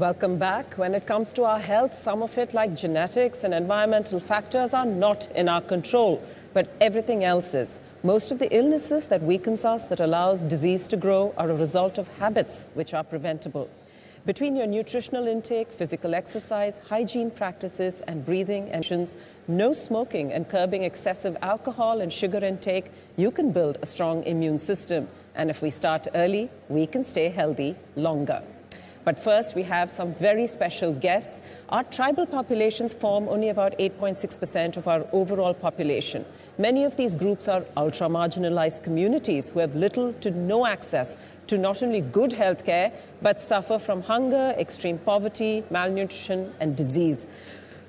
Welcome back. When it comes to our health, some of it, like genetics and environmental factors, are not in our control, but everything else is. Most of the illnesses that weakens us, that allows disease to grow, are a result of habits which are preventable. Between your nutritional intake, physical exercise, hygiene practices, and breathing actions, no smoking and curbing excessive alcohol and sugar intake, you can build a strong immune system. And if we start early, we can stay healthy longer. But first, we have some very special guests. Our tribal populations form only about 8.6% of our overall population. Many of these groups are ultra-marginalized communities who have little to no access to not only good health care, but suffer from hunger, extreme poverty, malnutrition, and disease.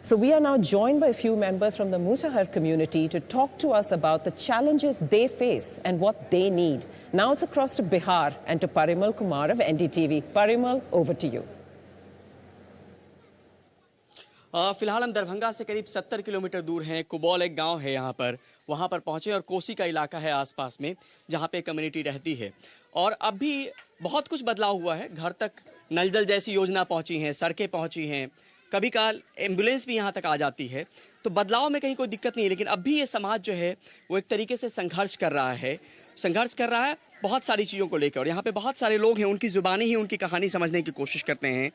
So we are now joined by a few members from the Musahar community to talk to us about the challenges they face and what they need. Now it's across to Bihar and to Parimal Kumar of NDTV. Parimal, over to you. फिलहाल हम दरभंगा से करीब 70 kilometre दूर हैं। कुबौल एक गांव है यहाँ पर, वहाँ पर पहुँचे और कोसी का इलाका है आसपास में जहाँ पे कम्युनिटी रहती है। और अब भी बहुत कुछ बदलाव हुआ है। घर तक नल जल जैसी योजना पहुँची हैं, सड़कें पहुँची हैं, कभी काल एम्बुलेंस भी यहाँ तक आ जाती है। तो बदलाव में कहीं कोई दिक्कत नहीं है, लेकिन अब भी ये समाज जो है वो एक तरीके से संघर्ष कर रहा है बहुत सारी चीज़ों को लेकर। और यहाँ पे बहुत सारे लोग हैं, उनकी ज़ुबानी ही उनकी कहानी समझने की कोशिश करते हैं।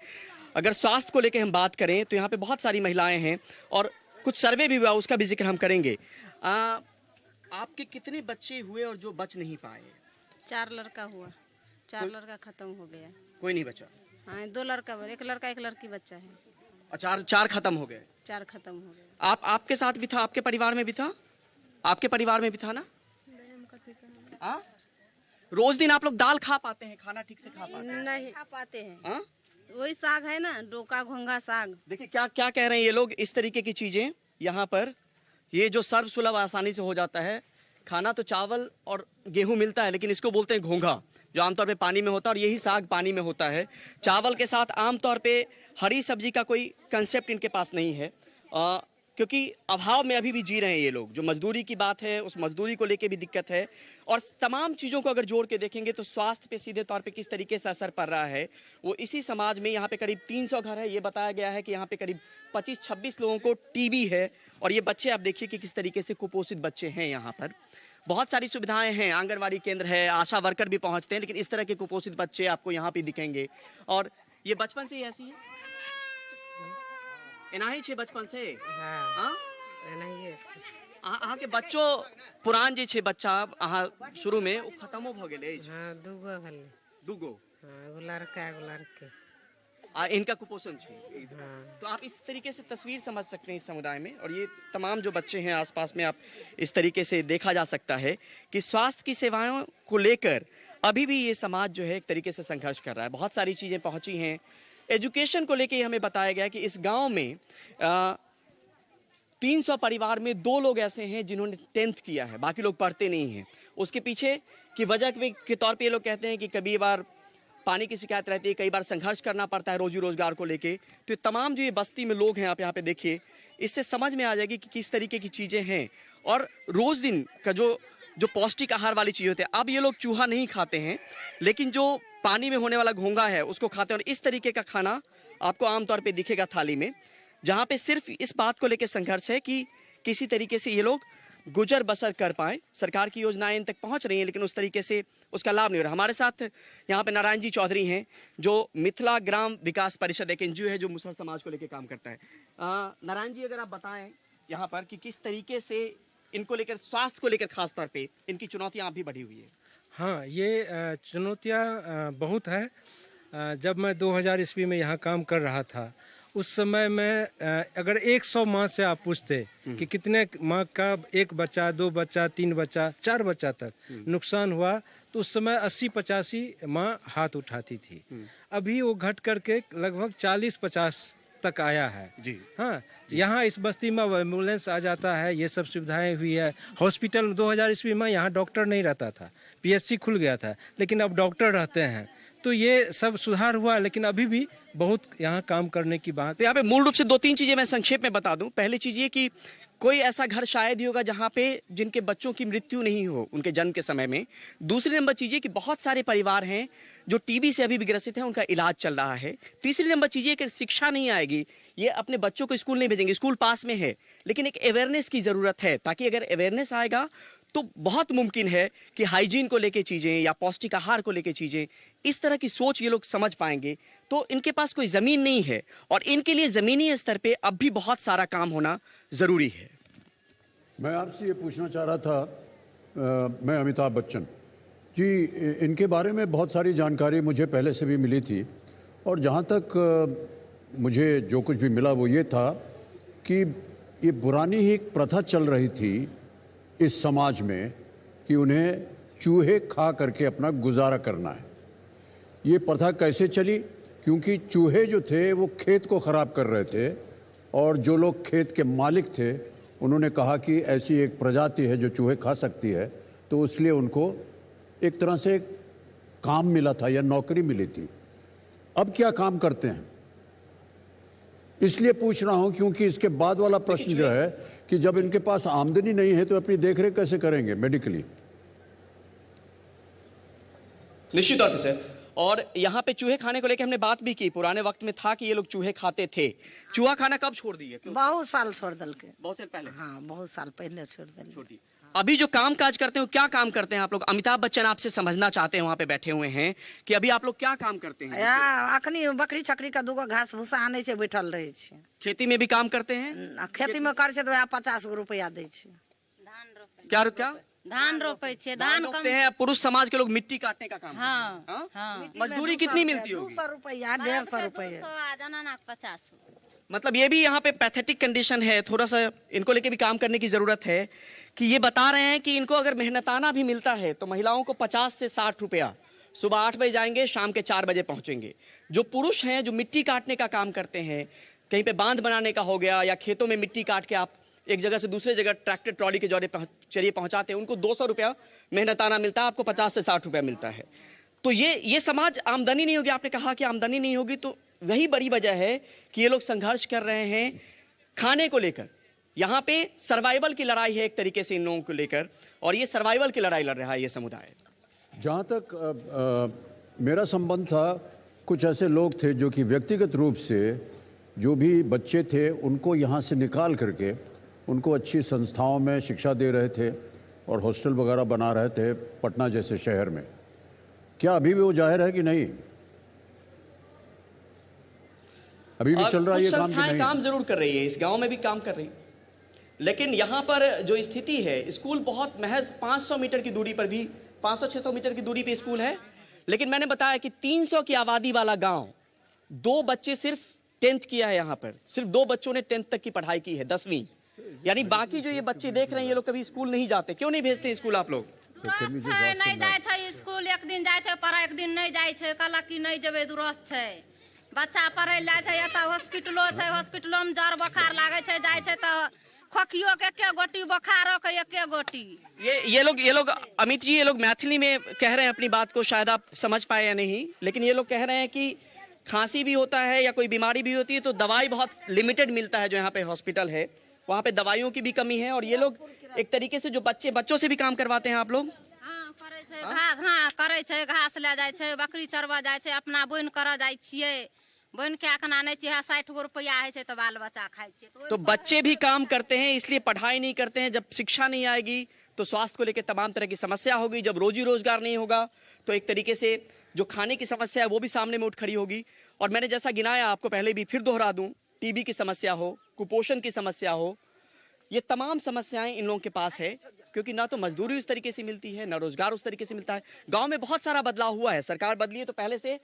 अगर स्वास्थ्य को लेकर हम बात करें तो यहाँ पे बहुत सारी महिलाएं हैं और कुछ सर्वे भी हुआ, उसका भी जिक्र हम करेंगे। आपके कितने बच्चे हुए और जो बच नहीं पाए? 4 लड़का हुआ, 4 लड़का खत्म हो गया। कोई नहीं बचा? हाँ, 2 लड़का, एक लड़का एक लड़की बच्चा है। 4 खत्म हो गए? 4 खत्म हो गए। आपके साथ भी था? आपके परिवार में भी था? आपके परिवार में भी था ना? रोज दिन आप लोग दाल खा पाते हैं? खाना ठीक से खा पाते हैं? नहीं खा पाते हैं। वही साग है ना, डोका घोंगा साग। देखिए क्या कह रहे हैं ये लोग। इस तरीके की चीजें यहाँ पर, ये जो सर्व सुलभ आसानी से हो जाता है। खाना तो चावल और गेहूं मिलता है, लेकिन इसको बोलते हैं घोंघा, जो आमतौर पे पानी में होता है, और यही साग पानी में होता है। चावल के साथ आमतौर पे हरी सब्जी का कोई कंसेप्ट इनके पास नहीं है, क्योंकि अभाव में अभी भी जी रहे हैं ये लोग। जो मजदूरी की बात है, उस मजदूरी को लेके भी दिक्कत है। और तमाम चीज़ों को अगर जोड़ के देखेंगे तो स्वास्थ्य पे सीधे तौर पे किस तरीके से असर पड़ रहा है, वो इसी समाज में। यहाँ पे करीब 300 घर है। ये बताया गया है कि यहाँ पे करीब 25-26 लोगों को टीबी है। और ये बच्चे आप देखिए कि किस तरीके से कुपोषित बच्चे हैं यहाँ पर। बहुत सारी सुविधाएं हैं, आंगनबाड़ी केंद्र है, आशा वर्कर भी पहुँचते हैं, लेकिन इस तरह के कुपोषित बच्चे आपको यहाँ पे दिखेंगे। और ये बचपन से ही ऐसी है? इनाही छे बचपन से? हाँ, अहाँ के बच्चों पुरान जे छे बच्चा अहाँ शुरू में वो खत्मो भ गेले? हां, दूगो भले। दूगो? हां, एगो लड़का एगो लड़की। इनका कुपोषण छे। तो आप इस तरीके से तस्वीर समझ सकते हैं इस समुदाय में। और ये तमाम जो बच्चे हैं आसपास में, आप इस तरीके से देखा जा सकता है कि स्वास्थ्य की सेवाओं को लेकर अभी भी ये समाज जो है एक तरीके से संघर्ष कर रहा है। बहुत सारी चीजें पहुंची हैं। एजुकेशन को लेके हमें बताया गया कि इस गांव में 300 परिवार में 2 लोग ऐसे हैं जिन्होंने 10th किया है, बाकी लोग पढ़ते नहीं हैं। उसके पीछे की वजह के तौर पे ये लोग कहते हैं कि कभी बार पानी की शिकायत रहती है, कई बार संघर्ष करना पड़ता है रोजी रोजगार को लेके। तो ये तमाम जो ये बस्ती में लोग हैं, आप यहाँ पे देखिए, इससे समझ में आ जाएगी कि किस तरीके की चीज़ें हैं। और रोज दिन का जो पौष्टिक आहार वाली चीज़ होती है, अब ये लोग चूहा नहीं खाते हैं, लेकिन जो पानी में होने वाला घोंघा है उसको खाते हैं। और इस तरीके का खाना आपको आमतौर पे दिखेगा थाली में, जहाँ पे सिर्फ इस बात को लेकर संघर्ष है कि किसी तरीके से ये लोग गुजर बसर कर पाएं। सरकार की योजनाएं इन तक पहुँच रही हैं, लेकिन उस तरीके से उसका लाभ नहीं हो रहा। हमारे साथ यहाँ पे नारायण जी चौधरी हैं, जो मिथिला ग्राम विकास परिषद एक NGO है जो मुसहर समाज को लेकर काम करता है। नारायण जी, अगर आप बताएं यहाँ पर कि किस तरीके से इनको लेकर, स्वास्थ्य को लेकर खास तौर पे इनकी चुनौतियाँ भी बढ़ी हुई है। हाँ, ये चुनौतियाँ बहुत है। जब मैं 2000 ईस्वी में यहाँ काम कर रहा था, उस समय में अगर 100 माँ से आप पूछते कि कितने माँ का 1 बच्चा, 2 बच्चा, 3 बच्चा, 4 बच्चा तक नुकसान हुआ, तो उस समय 80-85 माँ हाथ उठाती थी। अभी वो घट करके लगभग 40-50 तक आया है जी। हाँ, यहाँ इस बस्ती में एम्बुलेंस आ जाता है, ये सब सुविधाएं हुई है। हॉस्पिटल 2000 ईस्वी में यहाँ डॉक्टर नहीं रहता था, PSC खुल गया था, लेकिन अब डॉक्टर रहते हैं। तो ये सब सुधार हुआ, लेकिन अभी भी बहुत यहाँ काम करने की बात। तो यहाँ पे मूल रूप से 2-3 चीजें मैं संक्षेप में बता दूं। पहली चीज ये कि कोई ऐसा घर शायद ही होगा जहाँ पे जिनके बच्चों की मृत्यु नहीं हो उनके जन्म के समय में। दूसरी नंबर चीज ये कि बहुत सारे परिवार हैं जो टीबी से अभी भी ग्रसित हैं, उनका इलाज चल रहा है। तीसरी नंबर चीज ये कि शिक्षा नहीं आएगी, ये अपने बच्चों को स्कूल नहीं भेजेंगे, स्कूल पास में है, लेकिन एक अवेयरनेस की जरूरत है, ताकि अगर अवेयरनेस आएगा तो बहुत मुमकिन है कि हाइजीन को लेके चीजें या पौष्टिक आहार को लेके चीजें, इस तरह की सोच ये लोग समझ पाएंगे। तो इनके पास कोई जमीन नहीं है और इनके लिए जमीनी स्तर पे अब भी बहुत सारा काम होना जरूरी है। मैं आपसे ये पूछना चाह रहा था, मैं अमिताभ बच्चन जी, इनके बारे में बहुत सारी जानकारी मुझे पहले से भी मिली थी, और जहाँ तक मुझे जो कुछ भी मिला वो ये था कि ये पुरानी ही एक प्रथा चल रही थी इस समाज में कि उन्हें चूहे खा करके अपना गुजारा करना है। ये प्रथा कैसे चली? क्योंकि चूहे जो थे वो खेत को ख़राब कर रहे थे, और जो लोग खेत के मालिक थे उन्होंने कहा कि ऐसी एक प्रजाति है जो चूहे खा सकती है, तो इसलिए उनको एक तरह से काम मिला था या नौकरी मिली थी। अब क्या काम करते हैं? इसलिए पूछ रहा हूं क्योंकि इसके बाद वाला प्रश्न जो है कि जब इनके पास आमदनी नहीं है तो अपनी देखरेख कैसे करेंगे मेडिकली? निश्चित तौर पे सर। और यहाँ पे चूहे खाने को लेकर हमने बात भी की। पुराने वक्त में था कि ये लोग चूहे खाते थे। चूहा खाना कब छोड़ दिए? बहुत साल छोड़ दल के। बहुत साल पहले? हाँ, बहुत साल पहले छोड़ दिए। अभी जो काम काज करते हो, क्या काम करते हैं आप लोग? अमिताभ बच्चन आपसे समझना चाहते हैं, वहाँ पे बैठे हुए हैं, कि अभी आप लोग क्या काम करते हैं? अखनी बकरी छकरी का दूगो घास भूसा आने से बैठल रहे छे। खेती में भी काम करते हैं? खेती में कर छे तो 50 रुपया दे छे। क्या धान रोपे छे, धान रोपते हैं। पुरुष समाज के लोग मिट्टी काटने का काम हाँ, करते हैं। हाँ। मजदूरी कितनी मिलती होगी? 200 रुपया, 150 रुपया। 50। मतलब ये भी यहाँ पे पैथेटिक कंडीशन है, थोड़ा सा इनको लेके भी काम करने की जरूरत है। कि ये बता रहे हैं कि इनको अगर मेहनताना भी मिलता है तो महिलाओं को 50 से 60 रुपया, सुबह 8 बजे जाएंगे, शाम के 4 बजे पहुंचेंगे। जो पुरुष हैं जो मिट्टी काटने का काम करते हैं, कहीं पे बांध बनाने का हो गया या खेतों में मिट्टी काट के आप एक जगह से दूसरे जगह ट्रैक्टर ट्रॉली के जरिए पहुंचाते हैं, उनको 200 रुपया मेहनताना मिलता है, आपको 50 से 60 रुपया मिलता है। तो ये समाज, आमदनी नहीं होगी, आपने कहा कि आमदनी नहीं होगी, तो वही बड़ी वजह है कि ये लोग संघर्ष कर रहे हैं खाने को लेकर। यहाँ पे सर्वाइवल की लड़ाई है एक तरीके से इन लोगों को लेकर, और ये सर्वाइवल की लड़ाई लड़ रहा है ये समुदाय। जहाँ तक मेरा संबंध था, कुछ ऐसे लोग थे जो कि व्यक्तिगत रूप से जो भी बच्चे थे उनको यहाँ से निकाल करके उनको अच्छी संस्थाओं में शिक्षा दे रहे थे और हॉस्टल वगैरह बना रहे थे पटना जैसे शहर में। क्या अभी भी वो जाहिर है कि नहीं? अभी भी चल रहा है ये काम? संस्थाएं काम जरूर कर रही है, इस गांव में भी काम कर रही, लेकिन यहाँ पर जो स्थिति है, स्कूल बहुत महज 500 मीटर की दूरी पर भी, 500-600 मीटर की दूरी पे स्कूल है, लेकिन मैंने बताया कि 300 की आबादी वाला गांव, 2 बच्चे सिर्फ 10th किया है। यहाँ पर सिर्फ 2 बच्चों ने 10th तक की पढ़ाई की है, 10वीं। यानी बाकी जो ये बच्चे देख रहे हैं, ये लोग कभी स्कूल नहीं जाते। क्यों नहीं भेजते स्कूल आप लोग? नहीं जाए छे स्कूल, एक दिन जाए छे पढ़ा, एक दिन नहीं जाए छे, कहला कि नहीं जेबे दुरुस्त छे। बच्चा पढ़े जाए छे, एता हॉस्पिटलो छे, हॉस्पिटलो में जर बुखार लागे छे, जाए छे तो खोखियो के एके गोटी, बुखारो के एके गोटी। ये लोग अमित जी, ये लोग मैथिली में कह रहे हैं अपनी बात को, शायद आप समझ पाए या नहीं, लेकिन ये लोग कह रहे हैं कि खांसी भी होता है या कोई बीमारी भी होती है तो दवाई बहुत लिमिटेड मिलता है। जो यहाँ पे हॉस्पिटल है वहाँ पे दवाइयों की भी कमी है, और ये लोग एक तरीके से जो बच्चों से भी काम करवाते हैं आप लोग। हाँ, करे छे घास, हाँ करे छे, घास ले जाए छे, बकरी चरवा जाए छे, अपना बोन कर जाए छिए, बोन के आखना नहीं चाहिए, 60 गो रुपया है छे तो बाल बच्चा खाए छे। तो बच्चे भी काम करते हैं, इसलिए पढ़ाई नहीं करते हैं। जब शिक्षा नहीं आएगी तो स्वास्थ्य को लेकर तमाम तरह की समस्या होगी। जब रोजी रोजगार नहीं होगा तो एक तरीके से जो खाने की समस्या है वो भी सामने में उठ खड़ी होगी। और मैंने जैसा गिनाया आपको पहले भी, फिर दोहरा दूं, टीबी की समस्या हो, कुपोषण की समस्या हो, ये तमाम समस्याएं इन लोगों के पास है, क्योंकि ना तो मजदूरी उस तरीके से मिलती है, ना रोजगार उस तरीके से मिलता है। गांव में बहुत सारा बदलाव हुआ है, सरकार बदली है तो पहले से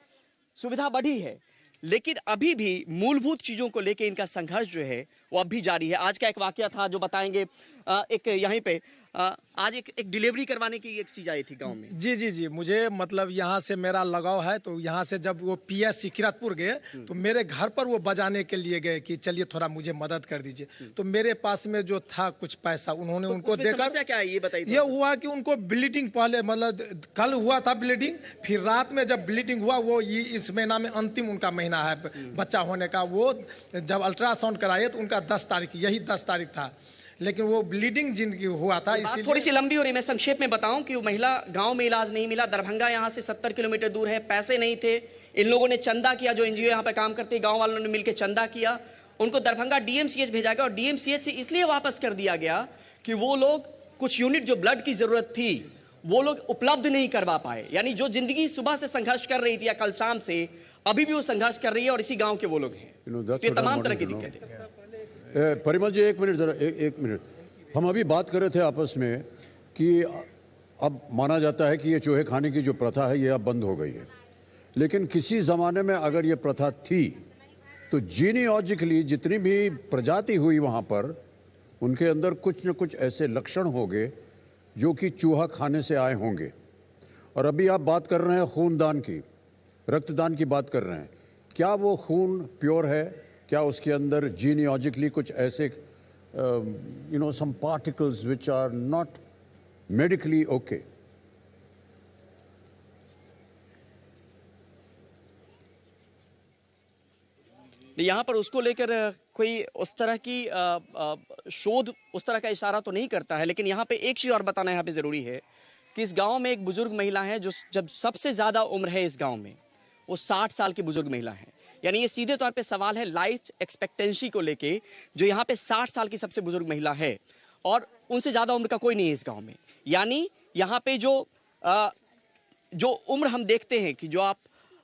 सुविधा बढ़ी है, लेकिन अभी भी मूलभूत चीजों को लेकर इनका संघर्ष जो है वो अब भी जारी है। आज का एक वाकया था जो बताएंगे, एक यहीं पे आज एक डिलीवरी करवाने की एक चीज आई थी गांव में। जी जी जी, मुझे मतलब यहाँ से मेरा लगाव है, तो यहाँ से जब वो पीएस किरतपुर गए तो मेरे घर पर वो बजाने के लिए गए कि चलिए थोड़ा मुझे मदद कर दीजिए। तो मेरे पास में जो था कुछ पैसा उन्होंने तो उनको देकर, क्या है ये बताइए। ये हुआ कि उनको ब्लीडिंग पहले मतलब कल हुआ था ब्लीडिंग, फिर रात में जब ब्लीडिंग हुआ, वो इस महीना में अंतिम उनका महीना है बच्चा होने का, वो जब अल्ट्रासाउंड कराए तो उनका 10 तारीख, यही 10 तारीख था, लेकिन वो ब्लीडिंग जिनकी हुआ था। इसीलिए थोड़ी सी लंबी हो रही, मैं संक्षेप में बताऊं कि वो महिला गांव में इलाज नहीं मिला, दरभंगा यहां से 70 किलोमीटर दूर है, पैसे नहीं थे, इन लोगों ने चंदा किया, जो एनजीओ यहां पे काम करते हैं गांव वालों ने मिलकर चंदा किया, उनको दरभंगा डीएमसीएच भेजा गया और डीएमसीएच से इसलिए वापस कर दिया गया कि वो लोग कुछ यूनिट जो ब्लड की जरूरत थी वो लोग उपलब्ध नहीं करवा पाए। यानी जो जिंदगी सुबह से संघर्ष कर रही थी या कल शाम से अभी भी वो संघर्ष कर रही है और इसी गांव के वो लोग हैं। ये तमाम तरह की दिक्कतें। परिमल जी एक मिनट जरा, एक मिनट। हम अभी बात कर रहे थे आपस में कि अब माना जाता है कि ये चूहे खाने की जो प्रथा है ये अब बंद हो गई है, लेकिन किसी ज़माने में अगर ये प्रथा थी तो जीनियोलॉजिकली जितनी भी प्रजाति हुई वहाँ पर उनके अंदर कुछ न कुछ ऐसे लक्षण होंगे जो कि चूहा खाने से आए होंगे। और अभी आप बात कर रहे हैं खूनदान की, रक्तदान की बात कर रहे हैं, क्या वो खून प्योर है? क्या उसके अंदर जीनियोलॉजिकली कुछ ऐसे some particles which are not medically okay? यहाँ पर उसको लेकर कोई उस तरह की शोध उस तरह का इशारा तो नहीं करता है, लेकिन यहाँ पे एक चीज और बताना यहाँ पे जरूरी है कि इस गांव में एक बुजुर्ग महिला है जो जब सबसे ज्यादा उम्र है इस गांव में, वो 60 साल की बुजुर्ग महिला है। यानी ये सीधे तौर पे सवाल है लाइफ एक्सपेक्टेंसी को लेके, जो यहाँ पे 60 साल की सबसे बुजुर्ग महिला है और उनसे ज्यादा उम्र का कोई नहीं है इस गांव में। यानी यहाँ पे जो उम्र हम देखते हैं कि जो आप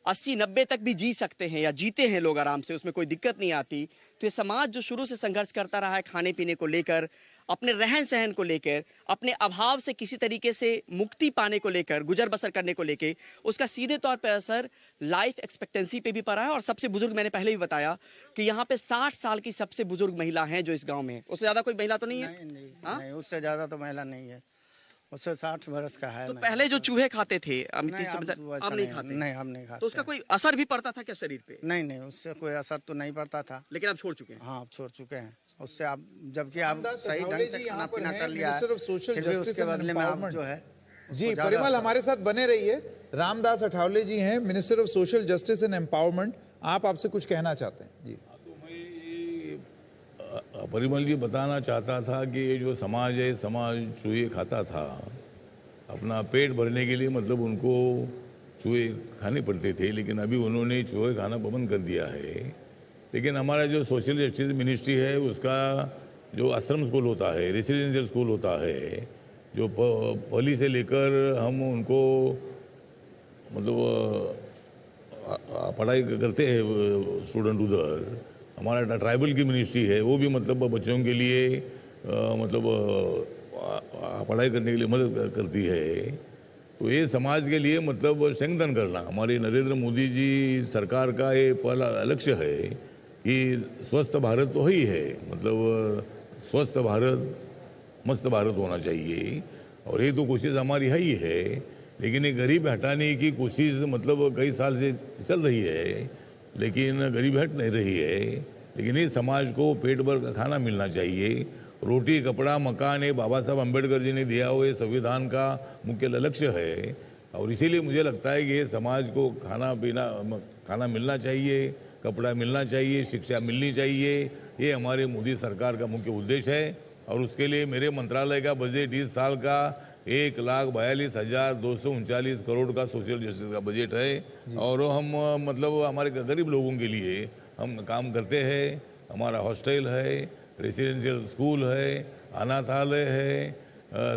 80-90 तक भी जी सकते हैं या जीते हैं लोग आराम से, उसमें कोई दिक्कत नहीं आती, तो ये समाज जो शुरू से संघर्ष करता रहा है खाने पीने को लेकर, अपने रहन सहन को लेकर, अपने अभाव से किसी तरीके से मुक्ति पाने को लेकर, गुजर बसर करने को लेकर, उसका सीधे तौर पर असर लाइफ एक्सपेक्टेंसी पे भी पड़ा है। और सबसे बुजुर्ग मैंने पहले ही बताया कि यहाँ पे 60 साल की सबसे बुजुर्ग महिला है जो इस गांव में है। उससे ज्यादा कोई महिला तो नहीं है? नहीं, उससे ज्यादा तो महिला नहीं है, उससे 60 वर्ष का है। तो पहले जो चूहे खाते थे अब नहीं खाते? नहीं, हम नहीं खाते। तो उसका कोई असर भी पड़ता था क्या शरीर पे? नहीं, उससे कोई असर तो नहीं पड़ता था, लेकिन आप छोड़ चुके हैं। हाँ, आप छोड़ चुके हैं उससे। आप जबकि आप सही ढंग से खाना पीना कर लिया है, फिर भी उसके बदले में आप जो है जी। परिमल हमारे साथ बने रहिए। रामदास अठावले जी हैं, minister of social justice and empowerment, आप आपसे कुछ कहना चाहते हैं जी। परिमल जी बताना चाहता था कि ये जो समाज है, समाज चूहे खाता था अपना पेट भरने के लिए, मतलब उनको चूहे खाने पड़ते थे, लेकिन अभी उन्होंने चूहे खाना बंद कर दिया है। लेकिन हमारा जो सोशल जस्टिस मिनिस्ट्री है उसका जो आश्रम स्कूल होता है, रेसिडेंशियल स्कूल होता है, जो पहली से लेकर हम उनको मतलब पढ़ाई करते हैं स्टूडेंट उधर, हमारा ट्राइबल की मिनिस्ट्री है वो भी मतलब बच्चों के लिए मतलब पढ़ाई करने के लिए मदद करती है। तो ये समाज के लिए मतलब संगठन करना हमारे नरेंद्र मोदी जी सरकार का ये पहला लक्ष्य है कि स्वस्थ भारत तो ही है, मतलब स्वस्थ भारत मस्त भारत होना चाहिए। और ये तो कोशिश हमारी है ही है, लेकिन ये गरीब हटाने की कोशिश मतलब कई साल से चल रही है, लेकिन गरीबी हट नहीं रही है। लेकिन ये समाज को पेट भर का खाना मिलना चाहिए। रोटी कपड़ा मकान ये बाबा साहब अम्बेडकर जी ने दिया हुआ संविधान का मुख्य लक्ष्य है। और इसीलिए मुझे लगता है कि ये समाज को खाना मिलना चाहिए, कपड़ा मिलना चाहिए, शिक्षा मिलनी चाहिए। ये हमारे मोदी सरकार का मुख्य उद्देश्य है। और उसके लिए मेरे मंत्रालय का बजट इस साल का 1,42,239 करोड़ का सोशल जस्टिस का बजट है। और हम मतलब हमारे गरीब लोगों के लिए हम काम करते हैं। हमारा हॉस्टल है, रेसिडेंशियल स्कूल है, अनाथालय है,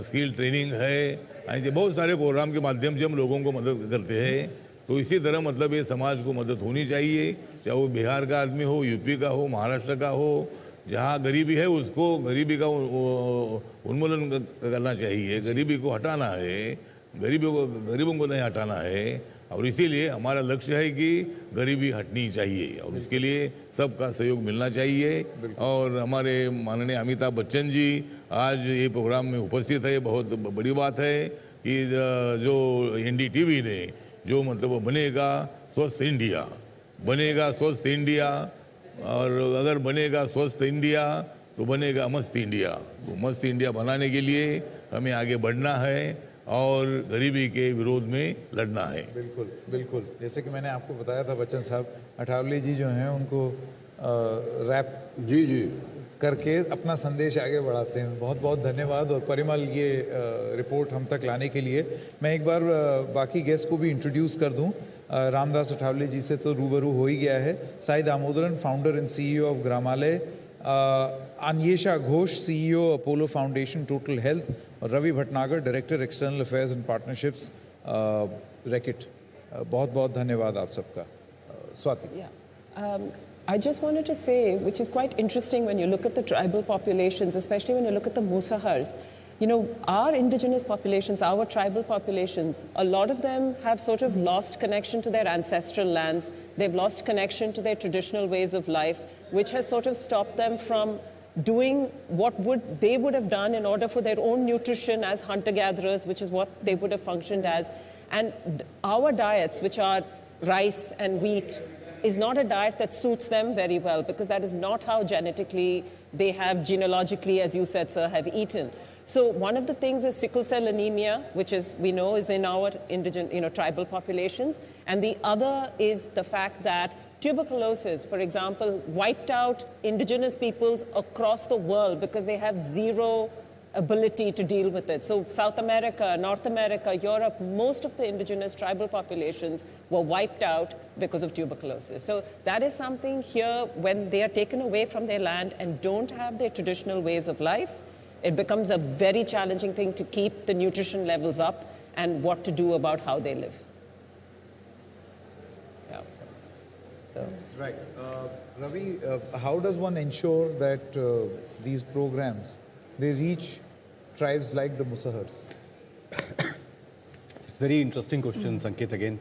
स्किल ट्रेनिंग है, ऐसे बहुत सारे प्रोग्राम के माध्यम से हम लोगों को मदद करते हैं। तो इसी तरह मतलब ये समाज को मदद होनी चाहिए, चाहे वो बिहार का आदमी हो, यूपी का हो, महाराष्ट्र का हो, जहाँ गरीबी है उसको गरीबी का उन्मूलन करना चाहिए, गरीबी को हटाना है, गरीबों को नहीं हटाना है। और इसीलिए हमारा लक्ष्य है कि गरीबी हटनी चाहिए और उसके लिए सबका सहयोग मिलना चाहिए। और हमारे माननीय अमिताभ बच्चन जी आज ये प्रोग्राम में उपस्थित है, बहुत बड़ी बात है कि जो NDTV ने जो मतलब बनेगा स्वस्थ इंडिया, बनेगा स्वस्थ इंडिया, और अगर बनेगा स्वस्थ इंडिया तो बनेगा मस्त इंडिया। तो मस्त इंडिया बनाने के लिए हमें आगे बढ़ना है और गरीबी के विरोध में लड़ना है। बिल्कुल बिल्कुल, जैसे कि मैंने आपको बताया था बच्चन साहब, अठावले जी जो हैं उनको रैप जी करके अपना संदेश आगे बढ़ाते हैं। बहुत बहुत धन्यवाद। और परिमल ये रिपोर्ट हम तक लाने के लिए मैं एक बार बाकी गेस्ट को भी इंट्रोड्यूस कर दूं। रामदास अठावले जी से तो रूबरू हो ही गया है। Sai Damodaran, founder and CEO of Gramalaya, Anyesha Ghosh, CEO Apollo Foundation total health, और Ravi Bhatnagar, director external affairs and partnerships Reckitt. बहुत बहुत धन्यवाद आप सबका। Swati. I just wanted to say, which is quite interesting when you look at the tribal populations, especially when you look at the Musahars. You know, our indigenous populations, our tribal populations, a lot of them have sort of lost connection to their ancestral lands. They've lost connection to their traditional ways of life, which has sort of stopped them from doing what they would have done in order for their own nutrition as hunter-gatherers, which is what they would have functioned as. And our diets, which are rice and wheat, is not a diet that suits them very well, because that is not how genetically they have genealogically, as you said, sir, have eaten. So one of the things is sickle cell anemia, which is, we know, is in our indigenous, tribal populations. And the other is the fact that tuberculosis, for example, wiped out indigenous peoples across the world because they have zero ability to deal with it. So South America, North America, Europe, most of the indigenous tribal populations were wiped out because of tuberculosis. So that is something here, when they are taken away from their land and don't have their traditional ways of life, it becomes a very challenging thing to keep the nutrition levels up and what to do about how they live. Yeah. So. Right. Ravi, how does one ensure that these programs, they reach tribes like the Musahars? It's a very interesting question, Sanket, again.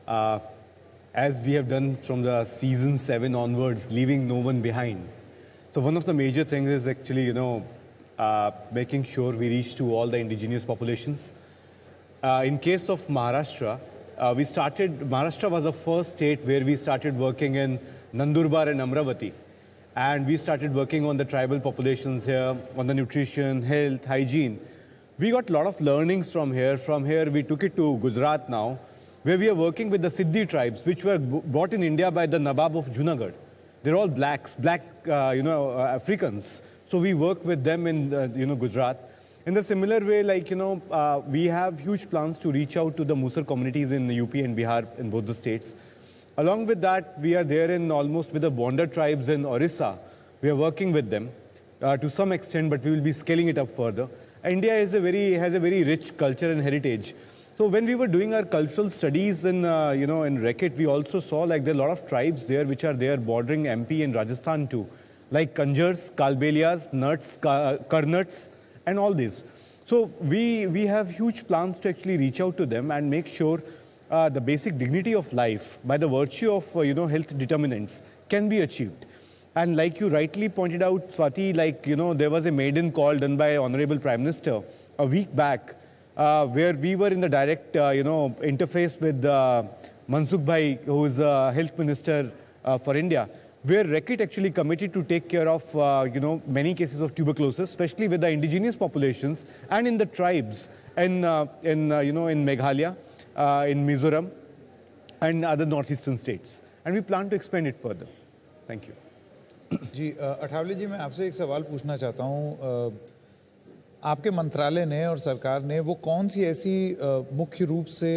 As we have done from the season 7 onwards, leaving no one behind. So one of the major things is actually, making sure we reach to all the indigenous populations. In case of Maharashtra, Maharashtra was the first state where we started working in Nandurbar and Amravati. And we started working on the tribal populations here, on the nutrition, health, hygiene. We got a lot of learnings from here. From here, we took it to Gujarat now, where we are working with the Siddhi tribes, which were brought in India by the Nawab of Junagadh. They're all black Africans. So we work with them in, Gujarat. In the similar way, we have huge plans to reach out to the Musar communities in UP and Bihar, in both the states. Along with that, we are there in almost with the Bonder tribes in Orissa. We are working with them to some extent, but we will be scaling it up further. India has a very rich culture and heritage. So when we were doing our cultural studies in Racket, we also saw there are a lot of tribes there which are there bordering MP and Rajasthan too, like Kanjars, Kalbelias, Nuts, Karnats, and all this. So we have huge plans to actually reach out to them and make sure the basic dignity of life by the virtue of health determinants can be achieved. And like you rightly pointed out, Swati, there was a maiden call done by Honorable Prime Minister a week back, where we were in the direct interface with Mansukh Bhai, who is Health Minister for India, where Racket actually committed to take care of many cases of tuberculosis, especially with the indigenous populations and in the tribes in Meghalaya, in Mizoram, and other northeastern states. And we plan to expand it further. Thank you. जी अठावले जी, मैं आपसे एक सवाल पूछना चाहता हूँ। आपके मंत्रालय ने और सरकार ने वो कौन सी ऐसी मुख्य रूप से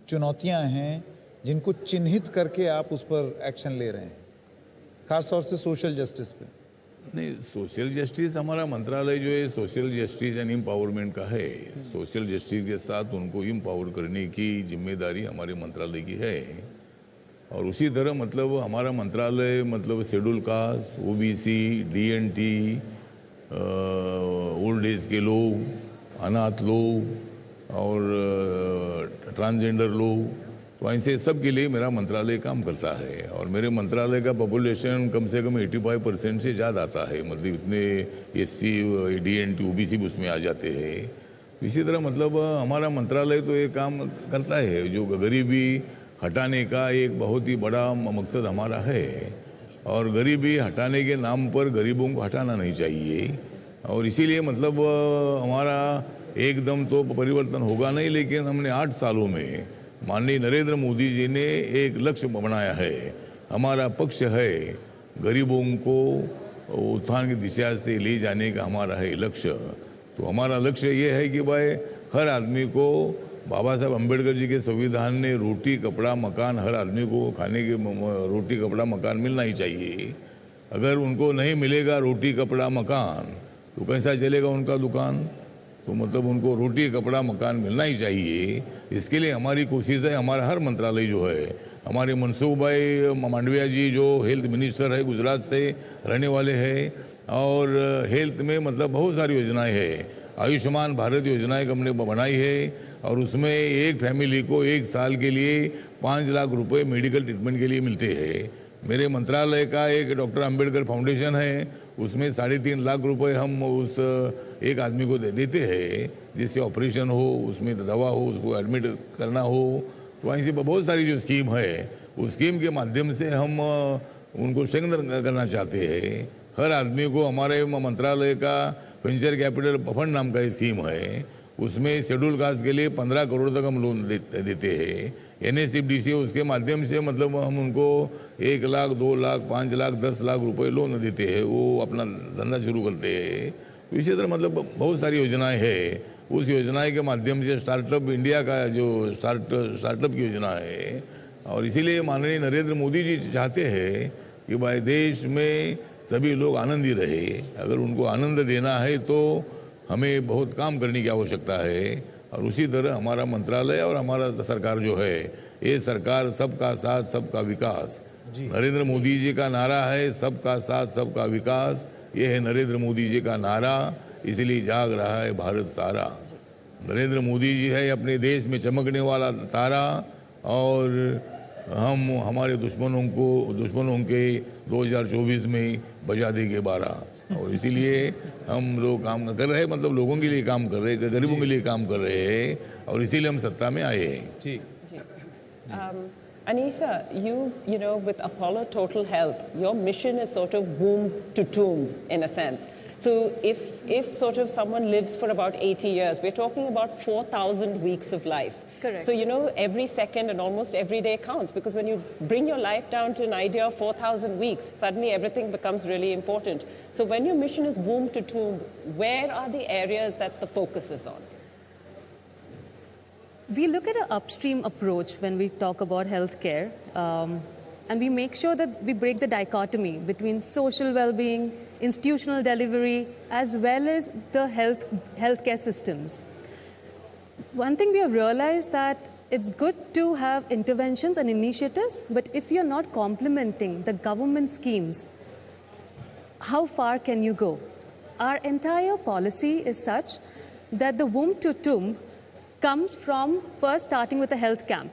चुनौतियां हैं जिनको चिन्हित करके आप उस पर एक्शन ले रहे हैं, खास तौर से सोशल जस्टिस पे? नहीं, सोशल जस्टिस हमारा मंत्रालय जो है सोशल जस्टिस एंड एम्पावरमेंट का है। सोशल जस्टिस के साथ उनको एम्पावर करने की जिम्मेदारी हमारे मंत्रालय की है। और उसी तरह हमारा मंत्रालय schedule caste, OBC, DNT, old age के लोग, अनाथ लोग, और ट्रांसजेंडर लोग, तो ऐसे सब के लिए मेरा मंत्रालय काम करता है। और मेरे मंत्रालय का पॉपुलेशन कम से कम 85% से ज़्यादा आता है, मतलब इतने SC, DNT, OBC उसमें आ जाते हैं। इसी तरह मतलब हमारा मंत्रालय तो ये काम करता है, जो गरीबी हटाने का एक बहुत ही बड़ा मकसद हमारा है। और गरीबी हटाने के नाम पर गरीबों को हटाना नहीं चाहिए। और इसीलिए मतलब हमारा एकदम तो परिवर्तन होगा नहीं, लेकिन हमने 8 सालों में माननीय नरेंद्र मोदी जी ने एक लक्ष्य बनाया है। हमारा पक्ष है गरीबों को उत्थान की दिशा से ले जाने का हमारा है लक्ष्य। तो हमारा लक्ष्य ये है कि भाई हर आदमी को बाबा साहब अम्बेडकर जी के संविधान ने रोटी कपड़ा मकान, हर आदमी को खाने के रोटी कपड़ा मकान मिलना ही चाहिए। अगर उनको नहीं मिलेगा रोटी कपड़ा मकान तो कैसा चलेगा उनका दुकान? तो मतलब उनको रोटी कपड़ा मकान मिलना ही चाहिए। इसके लिए हमारी कोशिश है। हमारा हर मंत्रालय जो है, हमारे मनसुख भाई मांडविया जी जो हेल्थ मिनिस्टर है, गुजरात से रहने वाले हैं, और हेल्थ में मतलब बहुत सारी योजनाएं हैं। आयुष्मान भारत योजनाएं हमने बनाई है, और उसमें एक फैमिली को 1 साल के लिए 5 लाख रुपए मेडिकल ट्रीटमेंट के लिए मिलते हैं। मेरे मंत्रालय का एक डॉक्टर अंबेडकर फाउंडेशन है, उसमें 3.5 लाख रुपए हम उस एक आदमी को दे देते हैं, जिससे ऑपरेशन हो, उसमें दवा हो, उसको एडमिट करना हो। तो ऐसी बहुत सारी जो स्कीम है, उस स्कीम के माध्यम से हम उनको स्ट्रेंथन करना चाहते हैं। हर आदमी को हमारे मंत्रालय का वेंचर कैपिटल फंड नाम का स्कीम है, उसमें शेड्यूल कास्ट के लिए 15 करोड़ तक हम लोन देते हैं। NSCDC उसके माध्यम से मतलब हम उनको 1 लाख, 2 लाख, 5 लाख, 10 लाख रुपए लोन देते हैं, वो अपना धंधा शुरू करते हैं। तो इसी तरह मतलब बहुत सारी योजनाएं हैं। उस योजनाएं के माध्यम से स्टार्टअप इंडिया का जो स्टार्टअप की योजना है, और इसीलिए माननीय नरेंद्र मोदी जी चाहते हैं कि भाई देश में सभी लोग आनंदी रहे। अगर उनको आनंद देना है तो हमें बहुत काम करने की आवश्यकता है। और उसी तरह हमारा मंत्रालय और हमारा सरकार जो है, ये सरकार सबका साथ सबका विकास। नरेंद्र मोदी जी का नारा है सबका साथ सबका विकास, ये है नरेंद्र मोदी जी का नारा, इसलिए जाग रहा है भारत सारा। नरेंद्र मोदी जी है अपने देश में चमकने वाला तारा, और हम हमारे दुश्मनों के 2024 में बजा देंगे 12। और इसीलिए हम लोग काम कर रहे हैं, मतलब लोगों के लिए काम कर रहे हैं, गरीबों के लिए काम कर रहे हैं, और इसीलिए हम सत्ता में आए हैं। ठीक। Anneysa, you know, with Apollo Total Health, your mission is sort of womb to tomb in a sense. So if sort of someone lives for about 80 years, we're talking about 4,000 weeks of life. Correct. So, you know, every second and almost every day counts, because when you bring your life down to an idea of 4,000 weeks, suddenly everything becomes really important. So when your mission is womb to tomb, where are the areas that the focus is on? We look at an upstream approach when we talk about healthcare, and we make sure that we break the dichotomy between social well-being, institutional delivery, as well as the healthcare systems. One thing we have realized that it's good to have interventions and initiatives, but if you're not complementing the government schemes, how far can you go? Our entire policy is such that the womb to tomb comes from first starting with a health camp.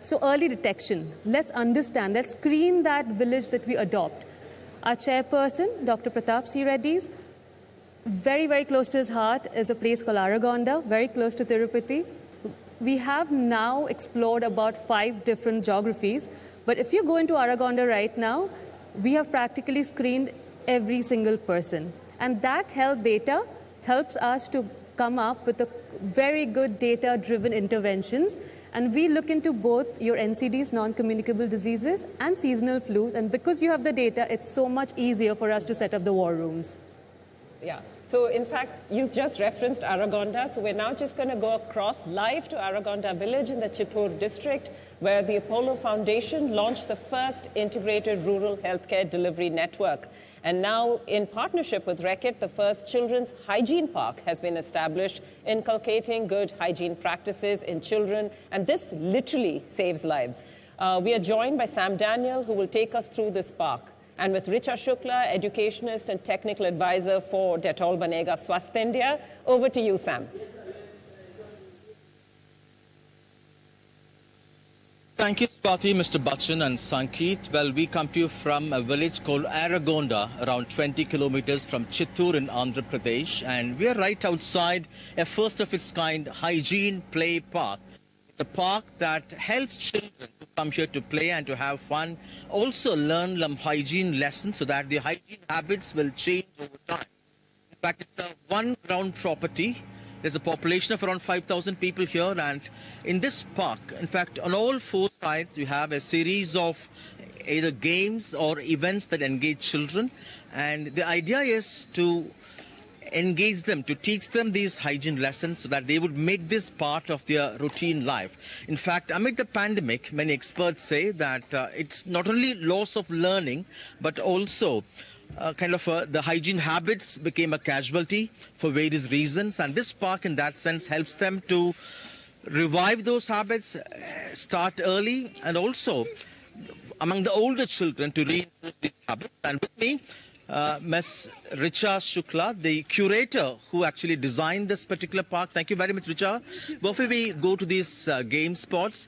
So early detection, let's understand, let's screen that village that we adopt. Our chairperson, Dr. Prathap Reddy's, very, very close to his heart is a place called Aragonda, very close to Tirupati. We have now explored about 5 different geographies, but if you go into Aragonda right now, we have practically screened every single person. And that health data helps us to come up with a very good data-driven interventions. And we look into both your NCDs, non-communicable diseases, and seasonal flus. And because you have the data, it's so much easier for us to set up the war rooms. Yeah. So, in fact, you just referenced Aragonda. So, we're now just going to go across live to Aragonda village in the Chittor district, where the Apollo Foundation launched the first integrated rural healthcare delivery network. And now, in partnership with Reckitt, the first children's hygiene park has been established, inculcating good hygiene practices in children. And this literally saves lives. We are joined by Sam Daniel, who will take us through this park. And with Richa Shukla, educationist and technical advisor for Dettol Banega Swasth India. Over to you, Sam. Thank you, Swati, Mr. Bachchan and Sankeet. Well, we come to you from a village called Aragonda, around 20 kilometers from Chittoor in Andhra Pradesh. And we are right outside a first of its kind hygiene play park. It's a park that helps children to come here to play and to have fun, also learn some hygiene lessons so that the hygiene habits will change over time. In fact, it's a one-ground property. There's a population of around 5,000 people here, and in this park, in fact, on all four sides, you have a series of either games or events that engage children. And the idea is to engage them, to teach them these hygiene lessons so that they would make this part of their routine life. In fact, amid the pandemic, many experts say that it's not only loss of learning, but also the hygiene habits became a casualty for various reasons, and this park in that sense helps them to revive those habits, start early, and also among the older children to reinforce these habits. And with me, Ms. Richa Shukla, the curator who actually designed this particular park. Thank you very much, Richa. Before we go to these game spots,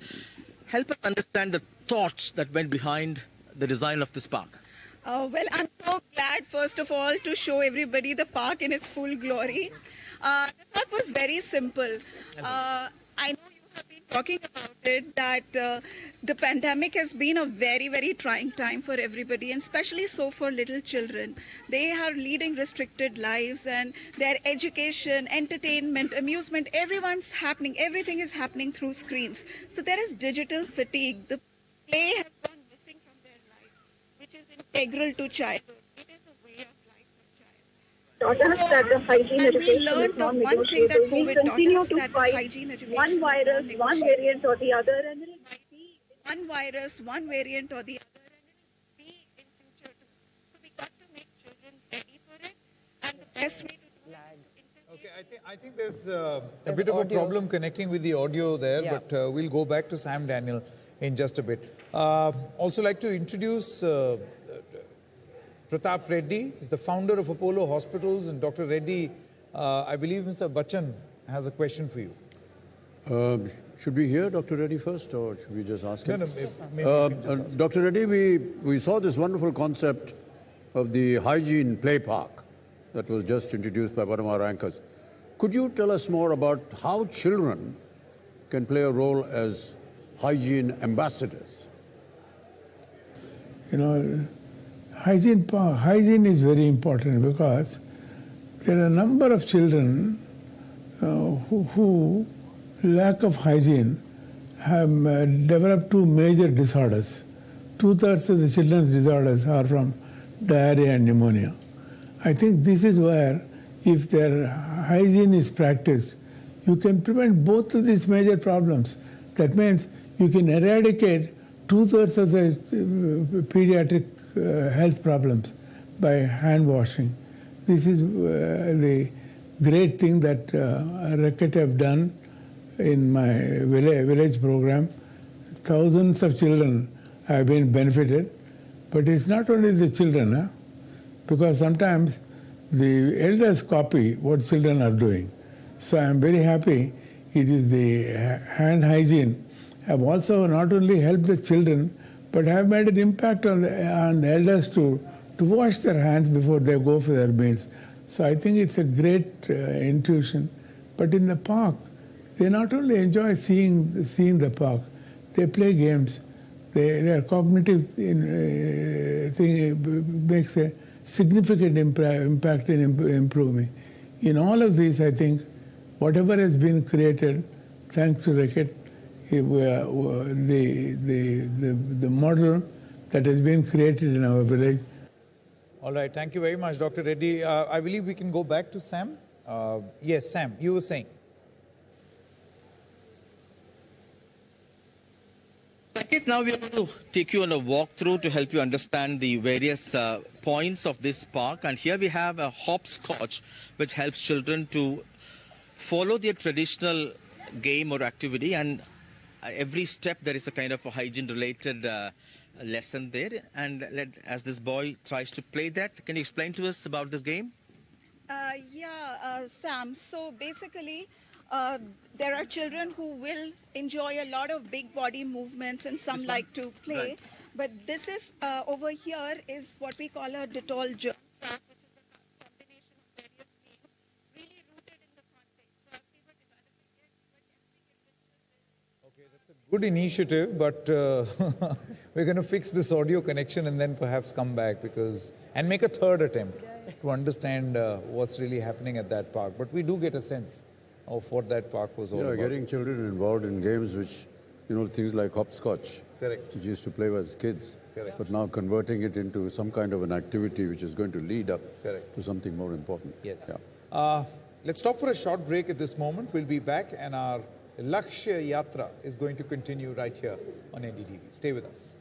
help us understand the thoughts that went behind the design of this park. Well, I'm so glad, first of all, to show everybody the park in its full glory. The thought was very simple. I know you have been talking about it, that the pandemic has been a very, very trying time for everybody, and especially so for little children. They are leading restricted lives, and their education, entertainment, amusement, everything is happening through screens. So there is digital fatigue. The play has gone missing from their life, which is integral to childhood. It is a way of life for child. Taught us that the hygiene education we learned is the one thing non-negotiable. that We COVID taught continue us, to that the fight hygiene education one is virus, one non-negotiable. variant or the other, and One virus, one variant or the other, and it will be in future too. So we got to make children ready for it, and the best way to do it. Okay, I think there's a bit of a problem connecting with the audio there, but we'll go back to Sam Daniel in just a bit. Also like to introduce Prathap Reddy. He's the founder of Apollo Hospitals, and Dr. Reddy, I believe Mr. Bachchan has a question for you. Should we hear Dr. Reddy first, or should we just ask him? No, maybe Dr. Reddy, we saw this wonderful concept of the hygiene play park that was just introduced by one of our anchors. Could you tell us more about how children can play a role as hygiene ambassadors? You know, hygiene is very important because there are a number of children who lack of hygiene have developed two major disorders. 2/3 of the children's disorders are from diarrhea and pneumonia. I think this is where, if their hygiene is practiced, you can prevent both of these major problems. That means you can eradicate 2/3 of the pediatric health problems by hand washing. This is the great thing that Racket have done in my village program. Thousands of children have been benefited, but it's not only the children, because sometimes the elders copy what children are doing. So I'm very happy it is the hand hygiene have also not only helped the children, but have made an impact on the elders to wash their hands before they go for their meals. So I think it's a great intuition. But in the park, they not only enjoy seeing the park, they play games. Their cognitive thing makes a significant impact in improving. In all of these, I think, whatever has been created, thanks to Racket, the model that has been created in our village. All right, thank you very much, Dr. Reddy. I believe we can go back to Sam. Yes, Sam, you were saying. Sankit, now we are going to take you on a walkthrough to help you understand the various points of this park. And here we have a hopscotch, which helps children to follow their traditional game or activity. And every step there is a kind of a hygiene-related lesson there. And as this boy tries to play that, can you explain to us about this game? Sam, so basically, there are children who will enjoy a lot of big body movements and some like to play. Right. But this is, over here is what we call a Dettol germ trap, which is a combination of various things, really rooted in the context. So as we were developing it, Okay, that's a good initiative, but we're going to fix this audio connection and then perhaps come back and make a third attempt to understand what's really happening at that park. But we do get a sense of what that park was all about. Getting children involved in games which, things like hopscotch. Correct. Which used to play as kids. Correct. But now converting it into some kind of an activity which is going to lead up to something more important. Yes. Let's stop for a short break at this moment. We'll be back and our Lakshya Yatra is going to continue right here on NDTV. Stay with us.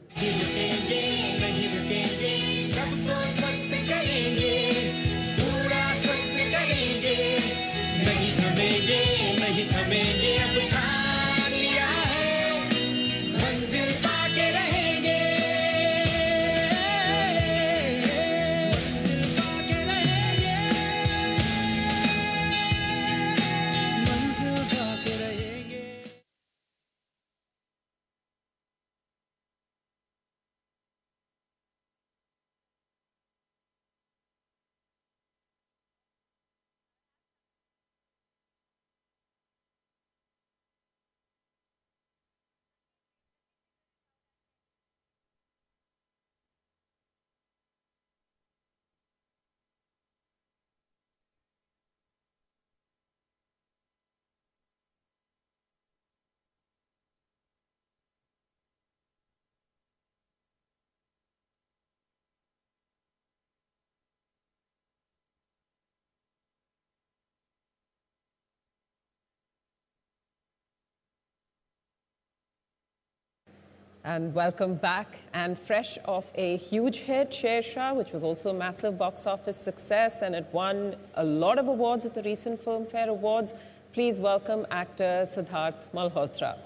And welcome back. And fresh off a huge hit, Shersha, which was also a massive box office success, and it won a lot of awards at the recent Filmfare Awards. Please welcome actor Sidharth Malhotra.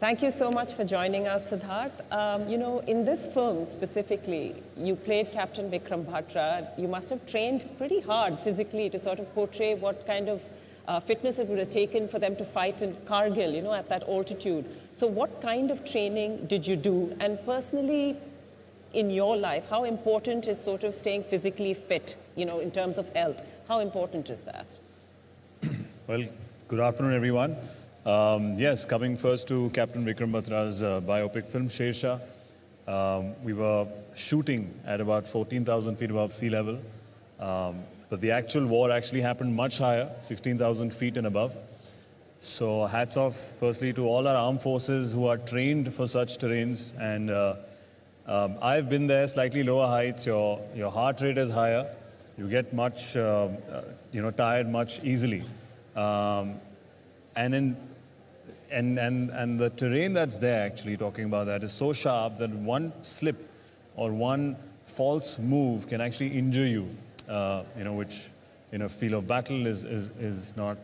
Thank you so much for joining us, Sidharth. In this film specifically, you played Captain Vikram Bhatra. You must have trained pretty hard physically to sort of portray what kind of fitness it would have taken for them to fight in Kargil, at that altitude. So what kind of training did you do? And personally, in your life, how important is sort of staying physically fit, in terms of health? How important is that? Well, good afternoon, everyone. Yes, coming first to Captain Vikram Batra's biopic film, Shersha. We were shooting at about 14,000 feet above sea level. But the actual war actually happened much higher, 16,000 feet and above. So hats off, firstly, to all our armed forces who are trained for such terrains. And I've been there, slightly lower heights. Your heart rate is higher. You get much, tired much easily. And the terrain that's there, actually, talking about that, is so sharp that one slip or one false move can actually injure you. Which in a field of battle is not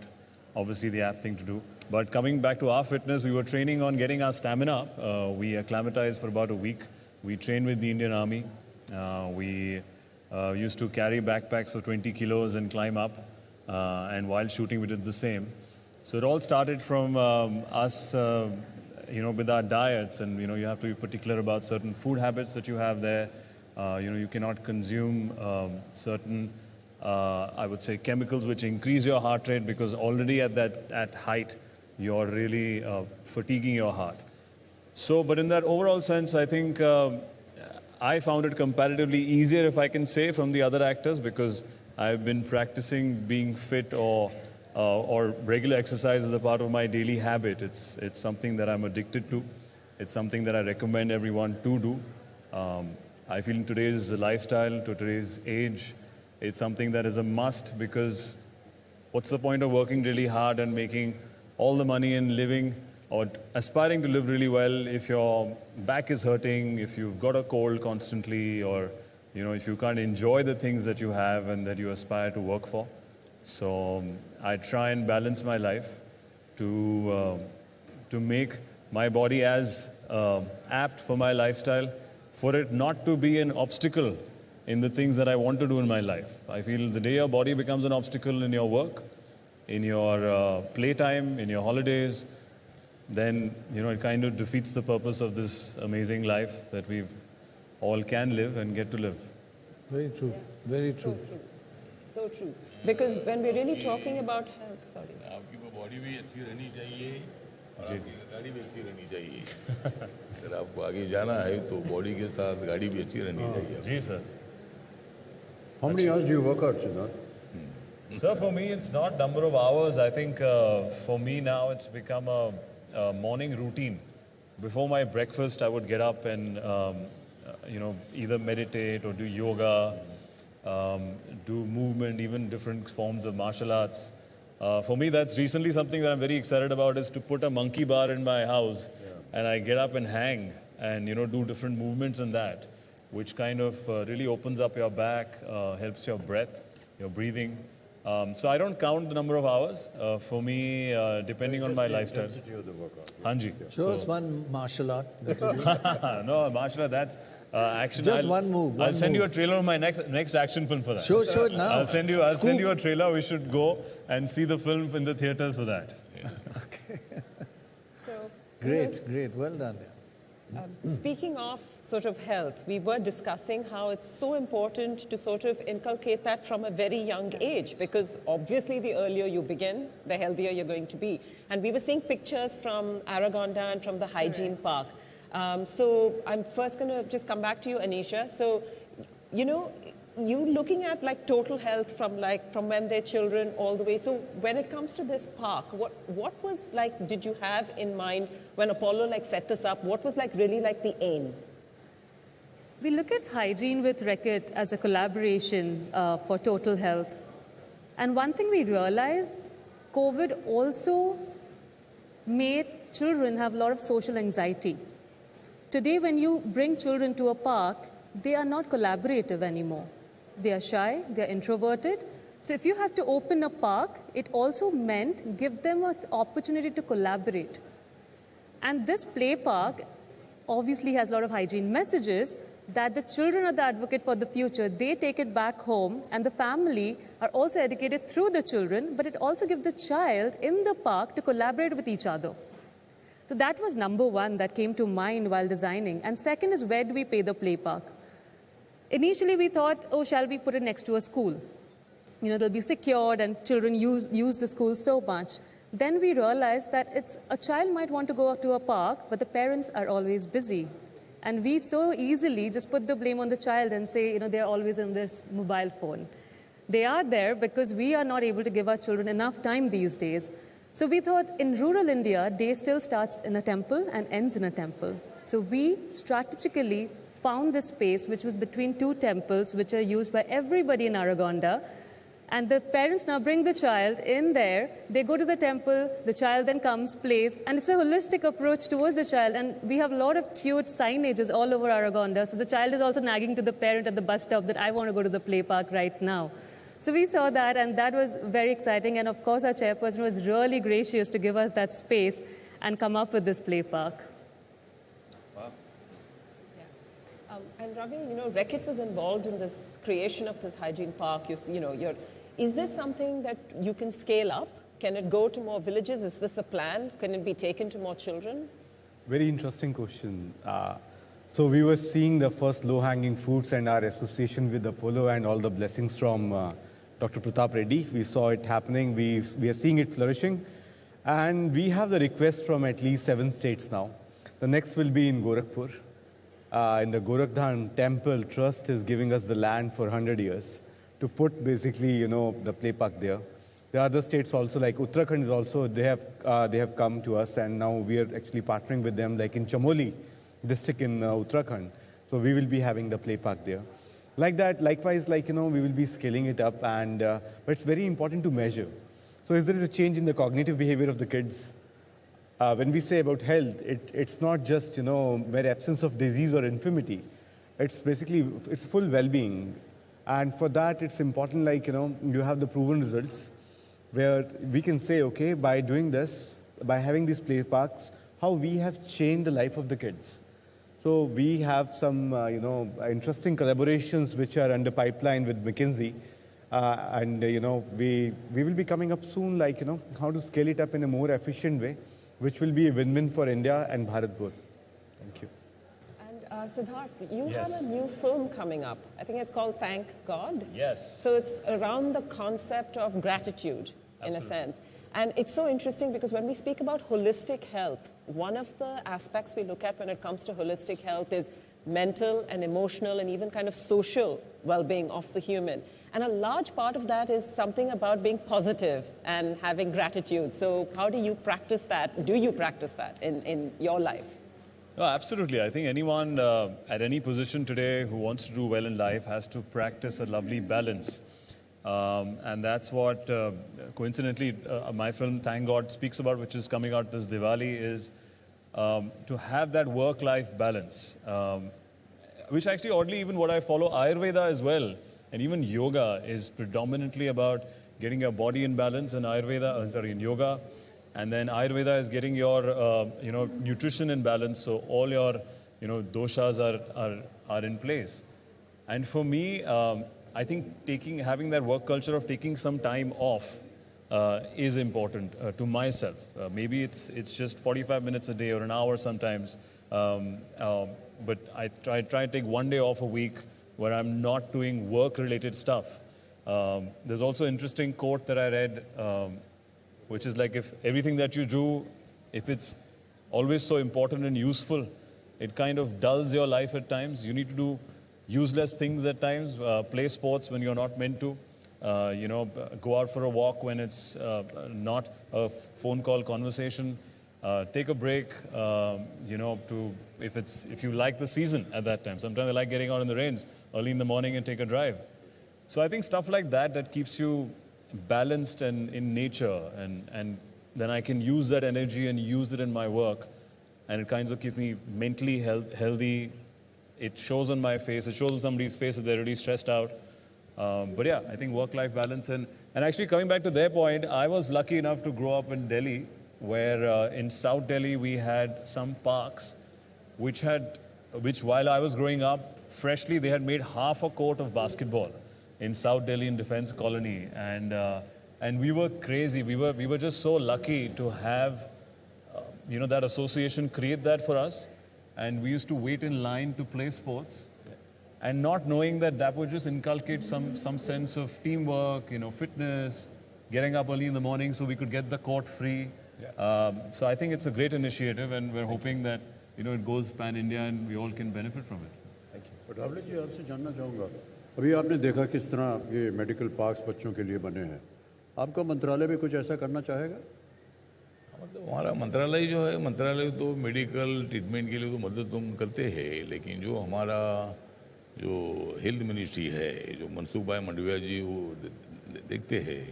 obviously the apt thing to do. But coming back to our fitness, we were training on getting our stamina. We acclimatized for about a week. We trained with the Indian Army. We used to carry backpacks of 20 kilos and climb up. And while shooting, we did the same. So it all started from us, with our diets. And, you have to be particular about certain food habits that you have there. You cannot consume certain, I would say, chemicals which increase your heart rate, because already at height, you're really fatiguing your heart. So, but in that overall sense, I think I found it comparatively easier, if I can say, from the other actors, because I've been practicing being fit or regular exercise as a part of my daily habit. It's something that I'm addicted to. It's something that I recommend everyone to do. I feel in today's lifestyle, to today's age, it's something that is a must, because what's the point of working really hard and making all the money and living or aspiring to live really well if your back is hurting, if you've got a cold constantly, or if you can't enjoy the things that you have and that you aspire to work for. So I try and balance my life to make my body as apt for my lifestyle, for it not to be an obstacle in the things that I want to do in my life. I feel the day your body becomes an obstacle in your work, in your playtime, in your holidays, then, it kind of defeats the purpose of this amazing life that we all can live and get to live. Very true. Very true. So true. Because when we're really talking about health, sorry. आपकी body भी अच्छी रहनी चाहिए और आपकी गाड़ी भी अच्छी रहनी चाहिए अगर आपको आगे जाना है तो बॉडी के साथ गाड़ी भी अच्छी रहनी चाहिए जी sir. How many hours do you work out, Sidharth? Sir, for me, it's not number of hours. I think for me now, it's become a morning routine. Before my breakfast, I would get up and, either meditate or do yoga, do movement, even different forms of martial arts. For me, that's recently something that I'm very excited about is to put a monkey bar in my house and I get up and hang and, do different movements in that, which kind of really opens up your back, helps your breath, your breathing. So I don't count the number of hours. For me, depending on my lifestyle. Hanji. Show us one martial art. No, martial art, that's action. Just one move. I'll send you a trailer of my next action film for that. Show it now. I'll send you a trailer. We should go and see the film in the theaters for that. So, Great. Well done. Speaking of sort of health, we were discussing how it's so important to sort of inculcate that from a very young age, because obviously the earlier you begin, the healthier you're going to be. And we were seeing pictures from Aragonda and from the hygiene park. So I'm first going to just come back to you, Anneysa. So, you looking at like total health from when they're children all the way. So when it comes to this park, what was like, did you have in mind when Apollo set this up? What was really the aim? We look at hygiene with Reckitt as a collaboration for total health. And one thing we realized, COVID also made children have a lot of social anxiety. Today, when you bring children to a park, they are not collaborative anymore. They are shy, they are introverted. So if you have to open a park, it also meant give them an opportunity to collaborate. And this play park obviously has a lot of hygiene messages that the children are the advocate for the future. They take it back home, and the family are also educated through the children, but it also gives the child in the park to collaborate with each other. So that was number one that came to mind while designing. And second is, where do we pay the play park? Initially, we thought, shall we put it next to a school? They'll be secured and children use the school so much. Then we realized that a child might want to go to a park, but the parents are always busy. And we so easily just put the blame on the child and say, they're always on their mobile phone. They are there because we are not able to give our children enough time these days. So we thought in rural India, day still starts in a temple and ends in a temple. So we strategically found this space which was between two temples which are used by everybody in Aragonda. And the parents now bring the child in there, they go to the temple, the child then comes, plays, and it's a holistic approach towards the child. And we have a lot of cute signages all over Aragonda. So the child is also nagging to the parent at the bus stop that I want to go to the play park right now. So we saw that, and that was very exciting. And of course, our chairperson was really gracious to give us that space and come up with this play park. And Ravi, Reckitt was involved in this creation of this hygiene park. Is this something that you can scale up? Can it go to more villages? Is this a plan? Can it be taken to more children? Very interesting question. So we were seeing the first low-hanging fruits and our association with Apollo and all the blessings from Dr. Prathap Reddy. We saw it happening. We are seeing it flourishing. And we have the request from at least 7 states now. The next will be in Gorakhpur. In the Gorakhdhan Temple Trust is giving us the land for 100 years to put basically, the play park there. The other states also, like Uttarakhand is also, they have come to us, and now we are actually partnering with them, like in Chamoli district in Uttarakhand. So we will be having the play park there. Like that, likewise, we will be scaling it up, and but it's very important to measure. So if there is a change in the cognitive behavior of the kids, when we say about health, it's not just, mere absence of disease or infirmity. It's basically, it's full well-being. And for that, it's important, you have the proven results where we can say, okay, by doing this, by having these play parks, how we have changed the life of the kids. So we have some, interesting collaborations which are under pipeline with McKinsey. And we will be coming up soon, like how to scale it up in a more efficient way, which will be a win-win for India and Bharat both. Thank you. And Sidharth, you Yes. have a new film coming up. I think it's called Thank God. Yes. So it's around the concept of gratitude, in a sense. And it's so interesting because when we speak about holistic health, one of the aspects we look at when it comes to holistic health is mental and emotional and even kind of social well-being of the human. And a large part of that is something about being positive and having gratitude. So how do you practice that? Do you practice that in your life? No, absolutely. I think anyone at any position today who wants to do well in life has to practice a lovely balance. And that's what, coincidentally, my film, Thank God, speaks about, which is coming out this Diwali, is to have that work-life balance, which actually, oddly, even what I follow, Ayurveda as well, and even yoga is predominantly about getting your body in balance, and in yoga. And then Ayurveda is getting your, nutrition in balance, so all your, doshas are in place. And for me, I think having that work culture of taking some time off is important to myself. Maybe it's just 45 minutes a day or an hour sometimes, but I try to take one day off a week where I'm not doing work-related stuff. There's also an interesting quote that I read, which is like, if everything that you do, if it's always so important and useful, it kind of dulls your life at times. You need to do useless things at times, play sports when you're not meant to, go out for a walk when it's not a phone call conversation, take a break, if you like the season at that time. Sometimes I like getting out in the rains early in the morning and take a drive. So I think stuff like that keeps you balanced and in nature, and then I can use that energy and use it in my work, and it kind of keeps me mentally healthy. It shows on my face, it shows on somebody's face that they're really stressed out. But yeah, I think work-life balance, and actually coming back to their point, I was lucky enough to grow up in Delhi, where in South Delhi we had some parks which while I was growing up, freshly they had made half a court of basketball in South Delhi in Defense Colony, and we were crazy. We were just so lucky to have that association create that for us, and we used to wait in line to play sports, and not knowing that would just inculcate some sense of teamwork, fitness, getting up early in the morning so we could get the court free. So I think it's a great initiative, and we're hoping that it goes pan-India and we all can benefit from it. Thank you. Pratap ji, आपसे जानना चाहूँगा, अभी आपने देखा किस तरह ये medical parks बच्चों के लिए बने हैं, आपका मंत्रालय भी कुछ ऐसा करना चाहेगा? मतलब हमारा मंत्रालय जो है, मंत्रालय तो मेडिकल ट्रीटमेंट के लिए तो मदद तुम करते हैं, लेकिन जो हमारा जो हेल्थ मिनिस्ट्री है, जो मनसुख भाई मंडविया जी वो देखते हैं,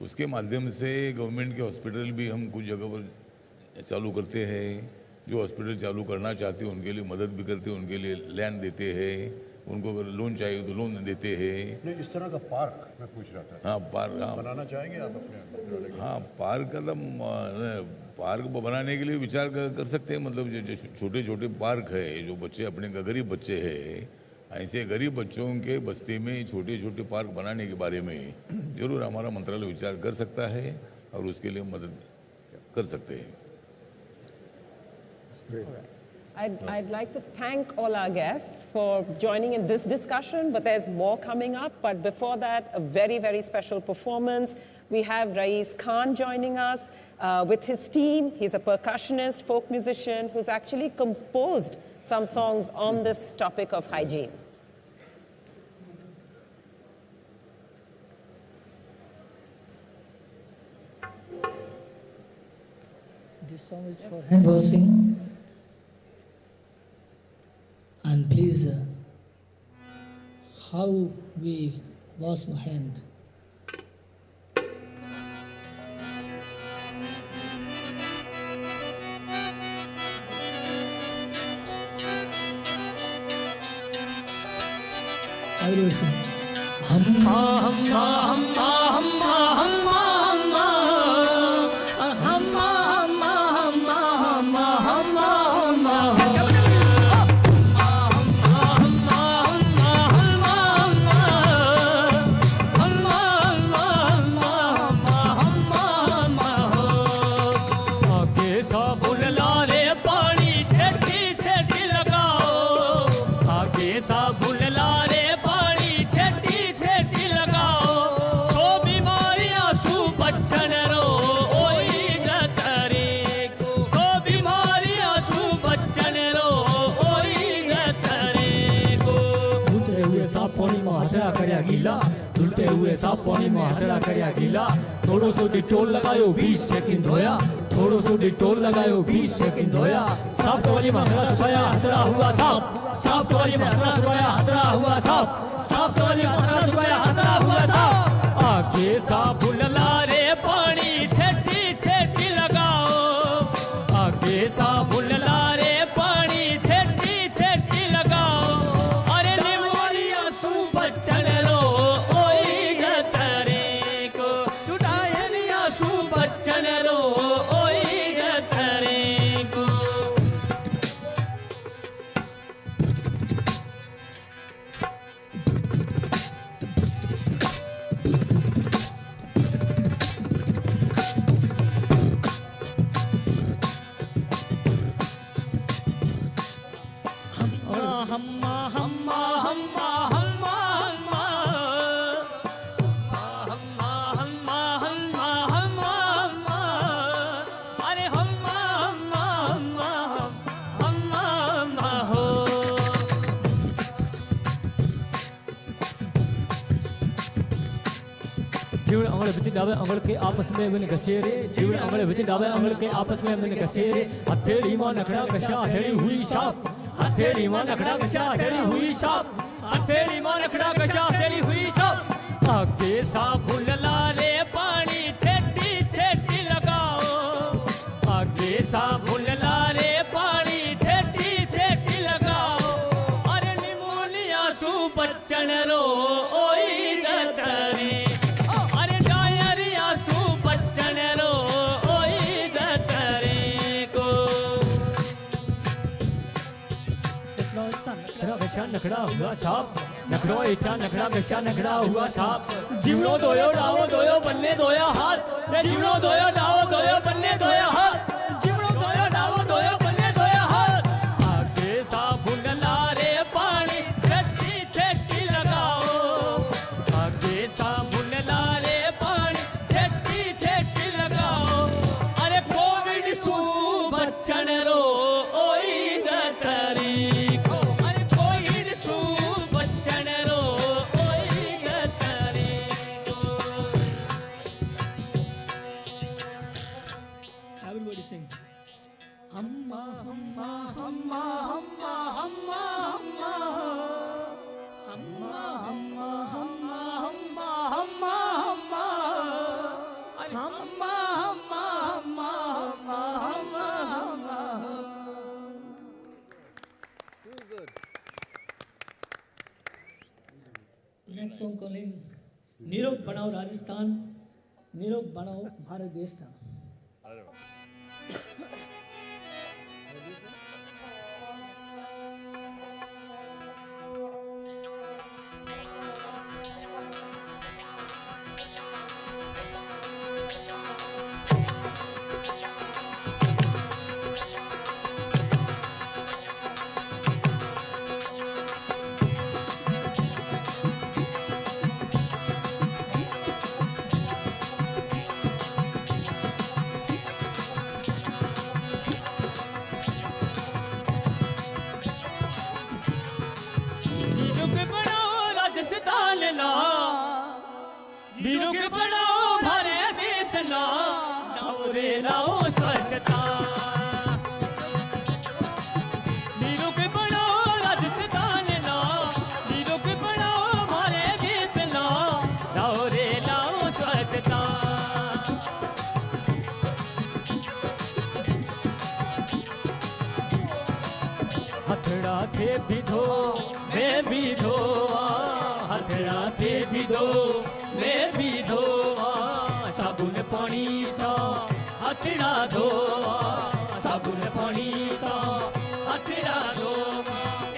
उसके माध्यम से गवर्नमेंट के हॉस्पिटल भी हम कुछ जगह पर चालू करते हैं। जो हॉस्पिटल चालू करना चाहते हैं उनके लिए मदद भी करते हैं, उनके लिए लैंड देते हैं, उनको अगर लोन चाहिए तो लोन देते हैं। नहीं, इस तरह का पार्क मैं पूछ रहा था। हाँ, पार्क बनाना चाहेंगे आप अपने मंत्रालय में? हाँ, पार्क बनाने के लिए विचार कर सकते हैं। मतलब जो छोटे छोटे पार्क है, जो बच्चे अपने गरीब बच्चे हैं, ऐसे गरीब बच्चों के बस्ती में छोटे छोटे पार्क बनाने के बारे में जरूर हमारा मंत्रालय विचार कर सकता है और उसके लिए मदद कर सकते हैं। I'd like to thank all our guests for joining in this discussion, but there's more coming up. But before that, a very, very special performance. We have Rais Khan joining us with his team. He's a percussionist, folk musician, who's actually composed some songs on this topic of hygiene. This song is for hand washing. And please, how we wash my hand. I will sing. Humma, humma, humma, humma, humma, humma. Humma, humma, humma, humma, humma, humma. करया गीला धुलते हुए साफ पानी में हथड़ा करया गीला थोड़ो सो डिटोल लगायो 20 सेकंड होया थोड़ो सो डिटोल लगायो 20 सेकंड होया साफ टोली में हथड़ा सुखाया हथड़ा हुआ साफ साफ टोली में हथड़ा सुखाया हथड़ा हुआ साफ साफ टोली में हथड़ा सुखाया हथड़ा हुआ साफ आगे साबुन लारे पानी छेटी छेटी लगाओ आगे साबुन लारे पानी छेटी छेटी लगाओ अरे निमोनिया सु बच्चन रो ओई गतरे को छुटायनिया सु बच्चन रो ओई गतरे को हम्मा हम्मा हम्मा हम्मा हम्मा हम्मा हम्मा हम्मा हम्मा हम्मा अरे हम्मा हम्मा हम्मा हम्मा हम्मा हो जीवन अंगड़ बिच डावे अंगड़ के आपस में मन घसेरे जीवन अंगड़ बिच डावे अंगड़ के आपस में मन घसेरे हथेली मां नखड़ा कशा हथेली हुई साफ हथेली मां नखड़ा कशा हथेली हुई साफ हथेली मां नखड़ा कशा हथेली हुई साफ आगे साबुन लारे पानी छेटी छेटी लगाओ आगे साबुन लारे पानी छेटी छेटी लगाओ अरे निमोनिया सु बच्चन रो ओई गतरे अरे डायरिया सु बच्चन रो ओई गतरे को नखड़ा हुआ साफ नखड़ो ऐसा नखड़ा कशा नखड़ा हुआ साफ जीवनो दोयो डावो दोयो बन्ने दोया हाथ रे जीवनो दोयो डावो दोयो बन्ने दोया हाथ जीवनो दोयो डावो दोयो बन्ने दोया हाथ आगे साबुन लारे पानी छेटी छेटी लगाओ आगे साबुन लारे पानी छेटी छेटी लगाओ अरे कोविड सु बच्चन रो ओई गतरी Everybody sing. Humma humma humma humma humma humma humma humma humma humma humma humma humma humma humma humma Too good. Next song calling निरोग बनाओ राजस्थान निरोग बनाओ भारत देश था वीरों के बनाओ भारत देश ना लाओ रे लाओ स्वच्छता वीरों के बनाओ राजस्थान ना वीरों के बनाओ भारत देश ना लाओ रे लाओ स्वच्छता हथड़ा थे भी धो मैं भी धो हथड़ा थे भी धो मैं भी धो साबुन पानी सा हथड़ा धो साबुन पानी सा हथड़ा धो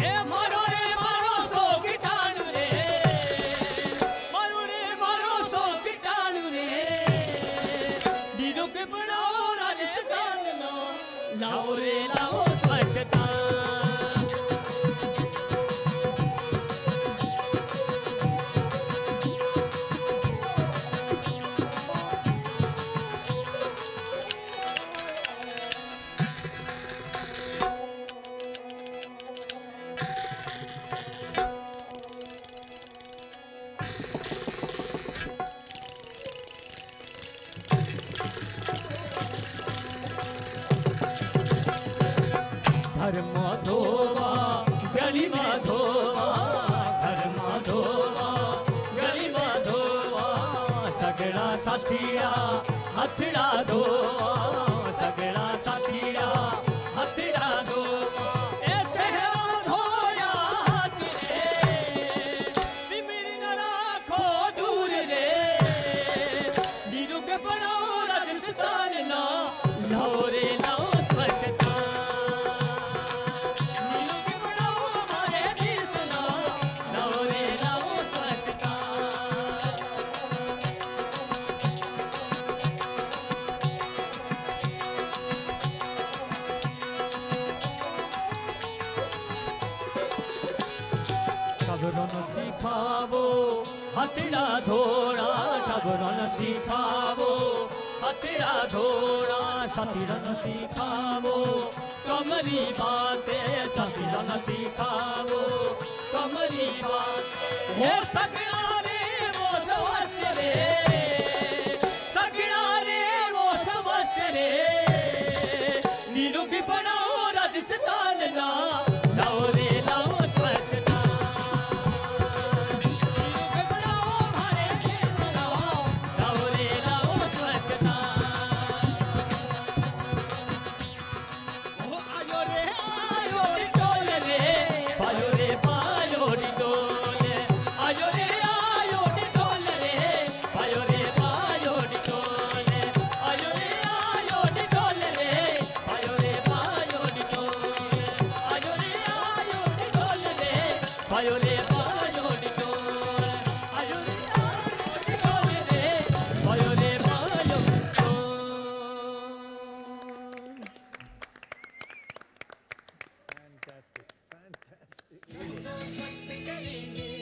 ए मारो रे मारो सो कीटाणु रे मारो सो कीटाणु रे दीदों के बनाओ राजस्थान लो लाओ रे लाओ स्वच्छता घर में धोवा गली में धोवा घर में धोवा गली में धोवा सगड़ा साथिया हथड़ा धोवा सगड़ा साथिया हथड़ा धोवा ऐसे धोया तिमिर न राखो दूर रे नीरू के बनाओ राजस्थान ना लाओ रे लाओ स्वच्छता नीरू के बनाओ हमारे देश ना लाओ रे लाओ स्वच्छता खबरों न सिखावो हथड़ा धोड़ा खबरों न सिखावो हथड़ा धोड़ा साथीरा न सिखावो कमरी बातें साथीरा न सिखावो कमरी बात हो सगड़ा रे वो समझते रे सगड़ा रे वो समझते रे नीरू की बनाओ राजस्थान ना लाओ रे लाओ स्वच्छता नीरू की बनाओ हमारे देश ना लाओ रे लाओ स्वच्छता आयो रे आयो रे डोले रे पायो रे पायो रे डोले आयो रे आयो रे डोले रे पायो रे पायो रे डोले आयो रे आयो रे डोले रे पायो रे पायो रे डोले आयो रे आयो रे डोले रे पायो रे पायो रे डोले आयो रे आयो रे डोले रे पायो रे पायो Fantastic, fantastic.